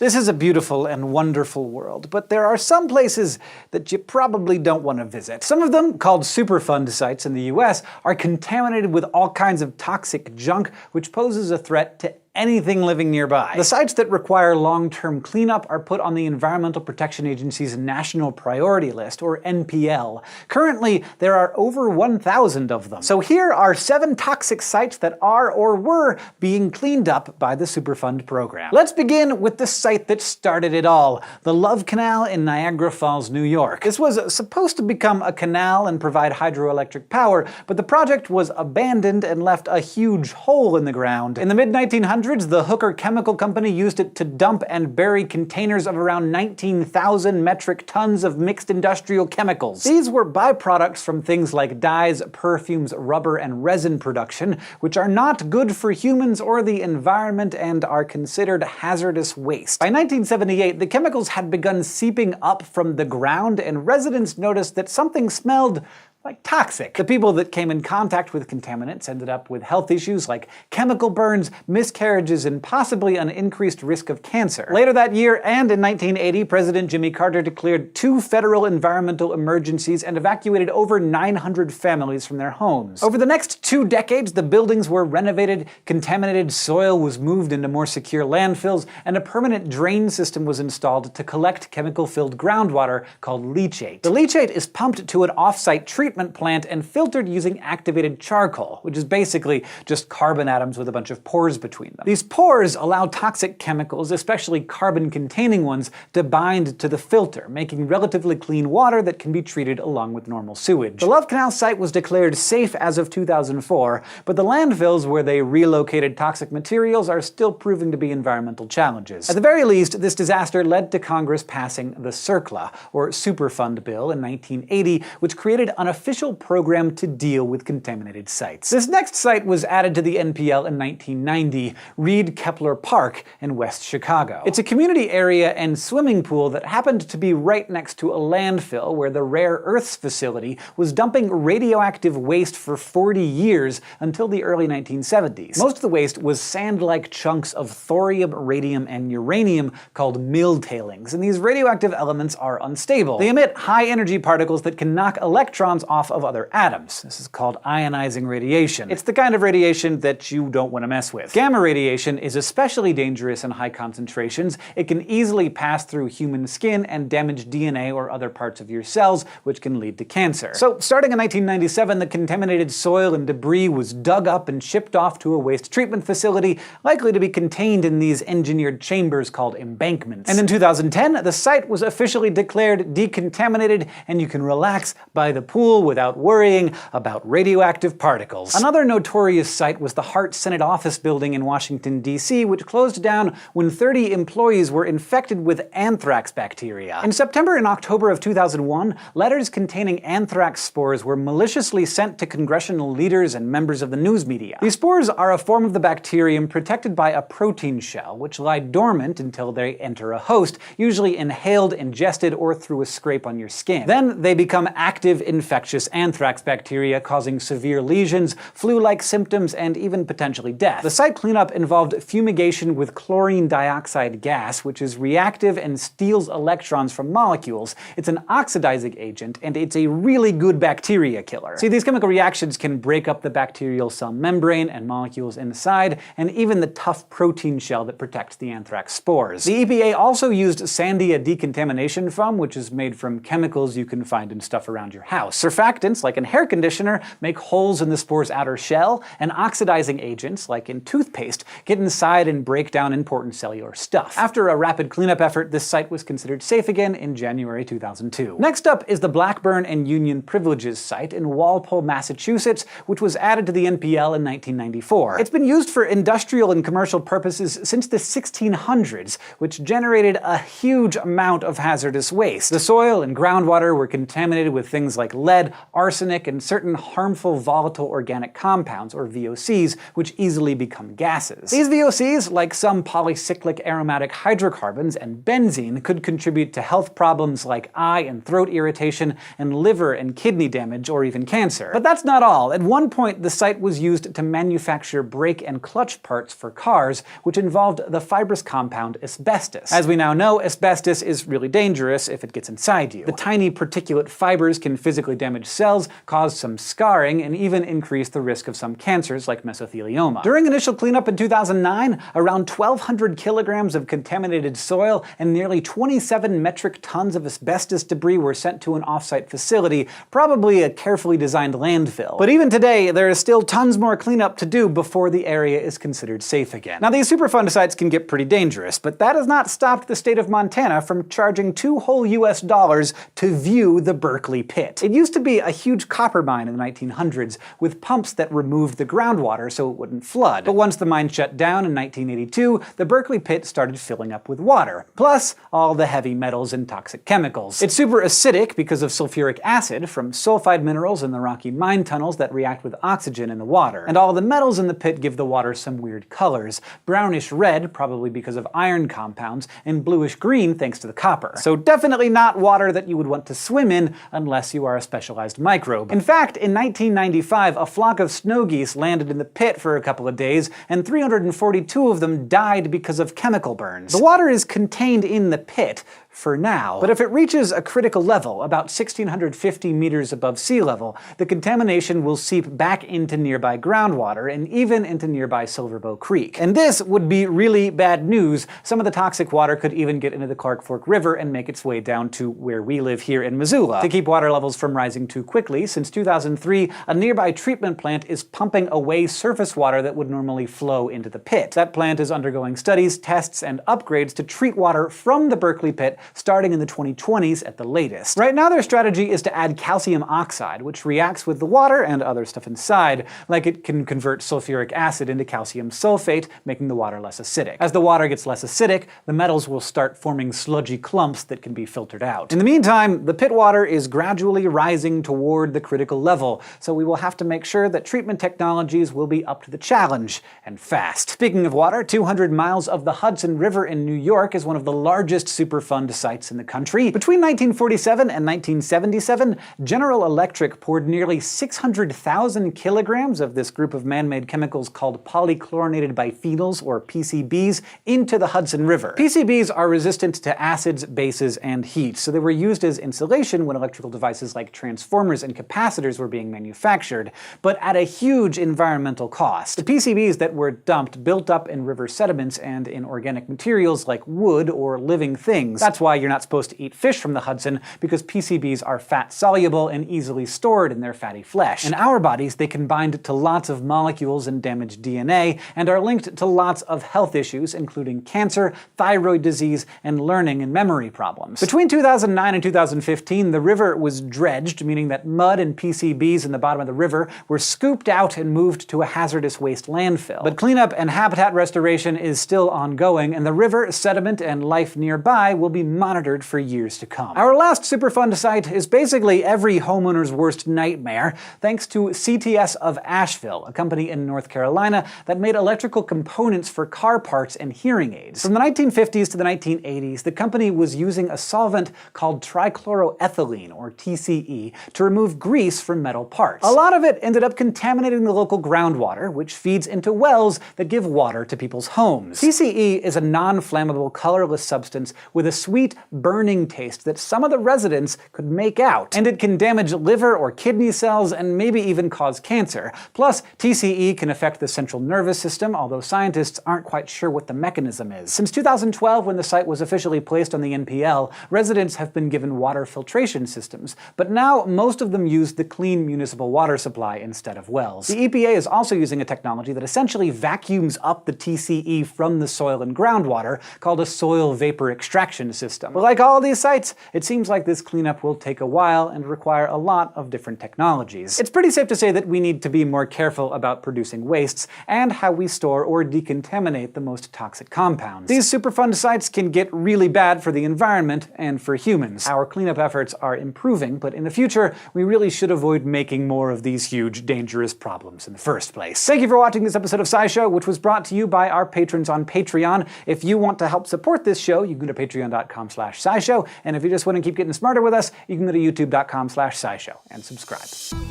This is a beautiful and wonderful world, but there are some places that you probably don't want to visit. Some of them, called Superfund sites in the US, are contaminated with all kinds of toxic junk, which poses a threat to anything living nearby. The sites that require long-term cleanup are put on the Environmental Protection Agency's National Priority List, or NPL. Currently, there are over 1,000 of them. So here are 7 toxic sites that are or were being cleaned up by the Superfund program. Let's begin with the site that started it all, the Love Canal in Niagara Falls, New York. This was supposed to become a canal and provide hydroelectric power, but the project was abandoned and left a huge hole in the ground. In the mid-1900s, the Hooker Chemical Company used it to dump and bury containers of around 19,000 metric tons of mixed industrial chemicals. These were byproducts from things like dyes, perfumes, rubber, and resin production, which are not good for humans or the environment and are considered hazardous waste. By 1978, the chemicals had begun seeping up from the ground, and residents noticed that something smelled like toxic. The people that came in contact with contaminants ended up with health issues like chemical burns, miscarriages, and possibly an increased risk of cancer. Later that year, and in 1980, President Jimmy Carter declared 2 federal environmental emergencies and evacuated over 900 families from their homes. Over the next 2 decades, the buildings were renovated, contaminated soil was moved into more secure landfills, and a permanent drain system was installed to collect chemical-filled groundwater called leachate. The leachate is pumped to an off-site treatment plant and filtered using activated charcoal, which is basically just carbon atoms with a bunch of pores between them. These pores allow toxic chemicals, especially carbon-containing ones, to bind to the filter, making relatively clean water that can be treated along with normal sewage. The Love Canal site was declared safe as of 2004, but the landfills where they relocated toxic materials are still proving to be environmental challenges. At the very least, this disaster led to Congress passing the CERCLA, or Superfund Bill, in 1980, which created an official program to deal with contaminated sites. This next site was added to the NPL in 1990, Reed Kepler Park in West Chicago. It's a community area and swimming pool that happened to be right next to a landfill where the Rare Earths facility was dumping radioactive waste for 40 years until the early 1970s. Most of the waste was sand-like chunks of thorium, radium, and uranium called mill tailings, and these radioactive elements are unstable. They emit high-energy particles that can knock electrons off of other atoms. This is called ionizing radiation. It's the kind of radiation that you don't want to mess with. Gamma radiation is especially dangerous in high concentrations. It can easily pass through human skin and damage DNA or other parts of your cells, which can lead to cancer. So, starting in 1997, the contaminated soil and debris was dug up and shipped off to a waste treatment facility, likely to be contained in these engineered chambers called embankments. And in 2010, the site was officially declared decontaminated, and you can relax by the pool without worrying about radioactive particles. Another notorious site was the Hart Senate Office Building in Washington, D.C., which closed down when 30 employees were infected with anthrax bacteria. In September and October of 2001, letters containing anthrax spores were maliciously sent to congressional leaders and members of the news media. These spores are a form of the bacterium protected by a protein shell, which lie dormant until they enter a host, usually inhaled, ingested, or through a scrape on your skin. Then they become active infectious anthrax bacteria, causing severe lesions, flu-like symptoms, and even potentially death. The site cleanup involved fumigation with chlorine dioxide gas, which is reactive and steals electrons from molecules. It's an oxidizing agent, and it's a really good bacteria killer. See, these chemical reactions can break up the bacterial cell membrane and molecules inside, and even the tough protein shell that protects the anthrax spores. The EPA also used Sandia decontamination foam, which is made from chemicals you can find in stuff around your house. Surfactants, like in hair conditioner, make holes in the spore's outer shell, and oxidizing agents, like in toothpaste, get inside and break down important cellular stuff. After a rapid cleanup effort, this site was considered safe again in January 2002. Next up is the Blackburn and Union Privileges site in Walpole, Massachusetts, which was added to the NPL in 1994. It's been used for industrial and commercial purposes since the 1600s, which generated a huge amount of hazardous waste. The soil and groundwater were contaminated with things like lead, lead, arsenic, and certain harmful volatile organic compounds, or VOCs, which easily become gases. These VOCs, like some polycyclic aromatic hydrocarbons and benzene, could contribute to health problems like eye and throat irritation, and liver and kidney damage, or even cancer. But that's not all. At one point, the site was used to manufacture brake and clutch parts for cars, which involved the fibrous compound asbestos. As we now know, asbestos is really dangerous if it gets inside you. The tiny particulate fibers can physically damage cells, cause some scarring, and even increase the risk of some cancers like mesothelioma. During initial cleanup in 2009, around 1,200 kilograms of contaminated soil and nearly 27 metric tons of asbestos debris were sent to an off-site facility, probably a carefully designed landfill. But even today, there is still tons more cleanup to do before the area is considered safe again. Now, these Superfund sites can get pretty dangerous, but that has not stopped the state of Montana from charging $2 whole to view the Berkeley Pit. It used to be a huge copper mine in the 1900s, with pumps that removed the groundwater so it wouldn't flood. But once the mine shut down in 1982, the Berkeley Pit started filling up with water, plus all the heavy metals and toxic chemicals. It's super acidic because of sulfuric acid from sulfide minerals in the rocky mine tunnels that react with oxygen in the water. And all the metals in the pit give the water some weird colors. Brownish red, probably because of iron compounds, and bluish green thanks to the copper. So definitely not water that you would want to swim in unless you are a specialized microbe. In fact, in 1995, a flock of snow geese landed in the pit for a couple of days, and 342 of them died because of chemical burns. The water is contained in the pit, for now. But if it reaches a critical level, about 1,650 meters above sea level, the contamination will seep back into nearby groundwater and even into nearby Silverbow Creek. And this would be really bad news. Some of the toxic water could even get into the Clark Fork River and make its way down to where we live here in Missoula. To keep water levels from rising too quickly, since 2003, a nearby treatment plant is pumping away surface water that would normally flow into the pit. That plant is undergoing studies, tests, and upgrades to treat water from the Berkeley Pit starting in the 2020s at the latest. Right now their strategy is to add calcium oxide, which reacts with the water and other stuff inside, like it can convert sulfuric acid into calcium sulfate, making the water less acidic. As the water gets less acidic, the metals will start forming sludgy clumps that can be filtered out. In the meantime, the pit water is gradually rising toward the critical level, so we will have to make sure that treatment technologies will be up to the challenge, and fast. Speaking of water, 200 miles of the Hudson River in New York is one of the largest Superfund sites in the country. Between 1947 and 1977, General Electric poured nearly 600,000 kilograms of this group of man-made chemicals called polychlorinated biphenyls, or PCBs, into the Hudson River. PCBs are resistant to acids, bases, and heat, so they were used as insulation when electrical devices like transformers and capacitors were being manufactured, but at a huge environmental cost. The PCBs that were dumped built up in river sediments and in organic materials like wood or living things. That's why you're not supposed to eat fish from the Hudson, because PCBs are fat-soluble and easily stored in their fatty flesh. In our bodies, they can bind to lots of molecules and damage DNA, and are linked to lots of health issues, including cancer, thyroid disease, and learning and memory problems. Between 2009 and 2015, the river was dredged, meaning that mud and PCBs in the bottom of the river were scooped out and moved to a hazardous waste landfill. But cleanup and habitat restoration is still ongoing, and the river, sediment, and life nearby will be monitored for years to come. Our last Superfund site is basically every homeowner's worst nightmare, thanks to CTS of Asheville, a company in North Carolina that made electrical components for car parts and hearing aids. From the 1950s to the 1980s, the company was using a solvent called trichloroethylene, or TCE, to remove grease from metal parts. A lot of it ended up contaminating the local groundwater, which feeds into wells that give water to people's homes. TCE is a non-flammable, colorless substance with a sweet, burning taste that some of the residents could make out. And it can damage liver or kidney cells and maybe even cause cancer. Plus, TCE can affect the central nervous system, although scientists aren't quite sure what the mechanism is. Since 2012, when the site was officially placed on the NPL, residents have been given water filtration systems, but now most of them use the clean municipal water supply instead of wells. The EPA is also using a technology that essentially vacuums up the TCE from the soil and groundwater, called a soil vapor extraction system. system. But like all these sites, it seems like this cleanup will take a while and require a lot of different technologies. It's pretty safe to say that we need to be more careful about producing wastes and how we store or decontaminate the most toxic compounds. These Superfund sites can get really bad for the environment and for humans. Our cleanup efforts are improving, but in the future, we really should avoid making more of these huge, dangerous problems in the first place. Thank you for watching this episode of SciShow, which was brought to you by our patrons on Patreon. If you want to help support this show, you can go to patreon.com/scishow, and if you just want to keep getting smarter with us, you can go to youtube.com/scishow and subscribe.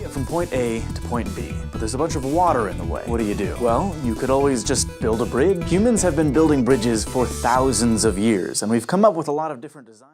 From point A to point B, but there's a bunch of water in the way. What do? Well, you could always just build a bridge. Humans have been building bridges for thousands of years, and we've come up with a lot of different designs.